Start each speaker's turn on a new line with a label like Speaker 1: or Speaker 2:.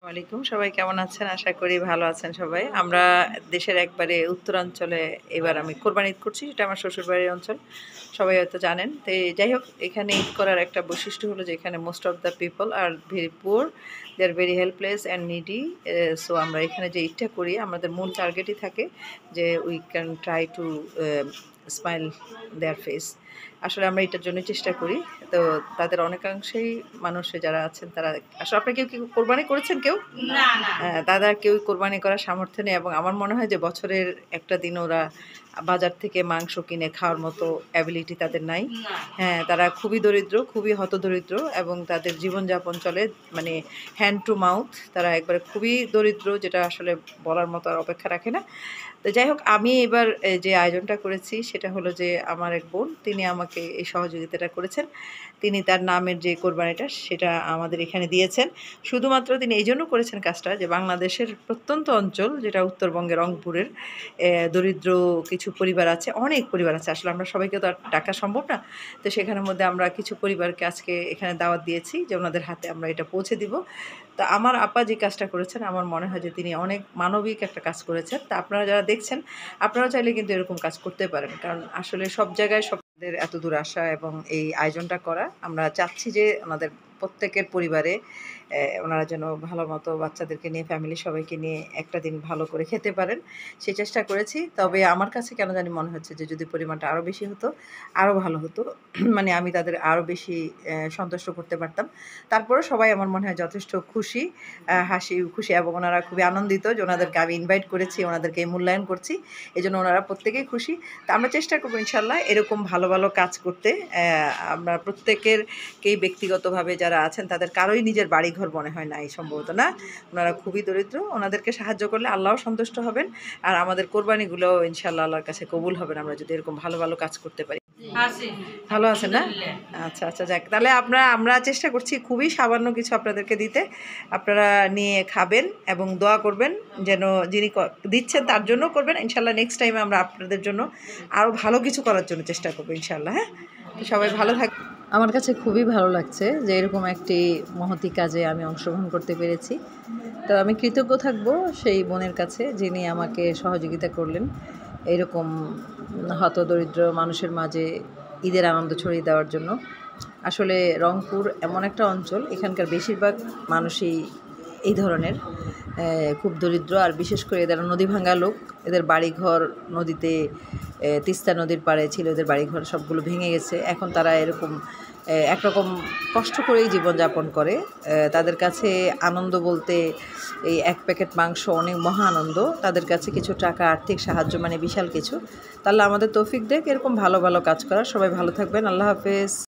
Speaker 1: ওয়ালাইকুম, সবাই কেমন আছেন? আশা করি ভালো আছেন সবাই। আমরা দেশের একবারে উত্তরাঞ্চলে এবার আমি কোরবানি ঈদ করছি। সেটা আমার শ্বশুরবাড়ির অঞ্চল। সবাই হয়তো জানেন। তো যাই হোক, এখানে ঈদ করার একটা বৈশিষ্ট্য হলো যে এখানে most of the people are very poor, they are very helpless and needy. So আমরা এখানে যে ঈদটা করি, আমাদের মূল টার্গেটই থাকে যে we can try to smile their face. আসলে আমরা এটার জন্য চেষ্টা করি। তো তাদের অনেকাংশেই মানুষে যারা আছেন তারা আসলে, আপনারা কেউ কি কোরবানি করেছেন কেউ? দাদা কেউ কোরবানি করার সামর্থ্য নেই, এবং আমার মনে হয় যে বছরের একটা দিন ওরা বাজার থেকে মাংস কিনে খাওয়ার মতো অ্যাবিলিটি তাদের নাই। হ্যাঁ, তারা খুবই দরিদ্র, খুবই হতদরিদ্র, এবং তাদের জীবনযাপন চলে মানে হ্যান্ড টু মাউথ। তারা একবারে খুবই দরিদ্র, যেটা আসলে বলার মতো আর অপেক্ষা রাখে না। তো যাই হোক, আমি এবার যে আয়োজনটা করেছি সেটা হলো যে আমার এক বোন, তিনি আমাকে এই সহযোগিতাটা করেছেন। তিনি তার নামের যে কোরবানিটা সেটা আমাদের এখানে দিয়েছেন। শুধুমাত্র তিনি এই জন্য করেছেন কাজটা যে বাংলাদেশের প্রত্যন্ত অঞ্চল, যেটা উত্তরবঙ্গের রংপুরের দরিদ্র কিছু পরিবার আছে, অনেক পরিবার আছে। আসলে আমরা সবাইকে তো আর ডাকা সম্ভব না। তো সেখানের মধ্যে আমরা কিছু পরিবারকে আজকে এখানে দাওয়াত দিয়েছি যে ওনাদের হাতে আমরা এটা পৌঁছে দিব। তো আমার আপা যে কাজটা করেছেন, আমার মনে হয় যে তিনি অনেক মানবিক একটা কাজ করেছেন। তা আপনারা যারা দেখছেন, আপনারা চাইলে কিন্তু এরকম কাজ করতে পারেন। কারণ আসলে সব জায়গায় সবদের এত দূর আসা এবং এই আয়োজনটা করা, আমরা চাচ্ছি যে ওনাদের প্রত্যেকের পরিবারে ওনারা যেন ভালো মতো বাচ্চাদেরকে নিয়ে, ফ্যামিলি সবাইকে নিয়ে একটা দিন ভালো করে খেতে পারেন, সেই চেষ্টা করেছি। তবে আমার কাছে কেন জানি মনে হচ্ছে যে যদি পরিমাণটা আরও বেশি হতো, আরও ভালো হতো। মানে আমি তাদের আরও বেশি সন্তুষ্ট করতে পারতাম। তারপরেও সবাই আমার মনে হয় যথেষ্ট খুশি, হাসি খুশি, এবং ওনারা খুবই আনন্দিত যে ওনাদেরকে আমি ইনভাইট করেছি, ওনাদেরকে মূল্যায়ন করছি। এজন্য ওনারা প্রত্যেকেই খুশি। তো আমরা চেষ্টা করবো ইনশাল্লাহ এরকম ভালো ভালো কাজ করতে। আমরা প্রত্যেকেরকেই ব্যক্তিগতভাবে যারা আছেন তাদের কারোই নিজের বাড়িঘর মনে হয় নাই সম্ভবত, না? ওনারা খুবই দরিদ্র। ওনাদেরকে সাহায্য করলে আল্লাহও সন্তুষ্ট হবেন, আর আমাদের কোরবানিগুলোও ইনশাল্লাহ আল্লাহর কাছে কবুল হবেন, আমরা যদি এরকম ভালো ভালো কাজ করতে পারি। ভালো আছেন না? আচ্ছা আচ্ছা, যাক, তাহলে আমরা চেষ্টা করছি খুবই সামান্য কিছু আপনাদেরকে দিতে। আপনারা নিয়ে খাবেন এবং দোয়া করবেন যেন যিনি দিচ্ছেন তার জন্য করবেন। ইনশাল্লাহ নেক্সট টাইমে আমরা আপনাদের জন্য আরও ভালো কিছু করার জন্য চেষ্টা করবো ইনশাল্লাহ। হ্যাঁ, তো সবাই ভালো থাক। আমার কাছে খুবই ভালো লাগছে যে এরকম একটি মহতি কাজে আমি অংশগ্রহণ করতে পেরেছি। তো আমি কৃতজ্ঞ থাকবো সেই বোনের কাছে যিনি আমাকে সহযোগিতা করলেন এইরকম হতদরিদ্র মানুষের মাঝে ঈদের আনন্দ ছড়িয়ে দেওয়ার জন্য। আসলে রংপুর এমন একটা অঞ্চল, এখানকার বেশিরভাগ মানুষই এই ধরনের খুব দরিদ্র, আর বিশেষ করে এদের নদী ভাঙ্গা লোক। এদের বাড়িঘর নদীতে, তিস্তা নদীর পাড়ে ছিল এদের বাড়িঘর, সবগুলো ভেঙে গেছে। এখন তারা এরকম একরকম কষ্ট করেই জীবনযাপন করে। তাদের কাছে আনন্দ বলতে এই এক প্যাকেট মাংস অনেক মহা আনন্দ, তাদের কাছে কিছু টাকা আর্থিক সাহায্য মানে বিশাল কিছু। তাহলে আমাদের তৌফিক দেখ এরকম ভালো ভালো কাজ করা। সবাই ভালো থাকবেন, আল্লাহ হাফেজ।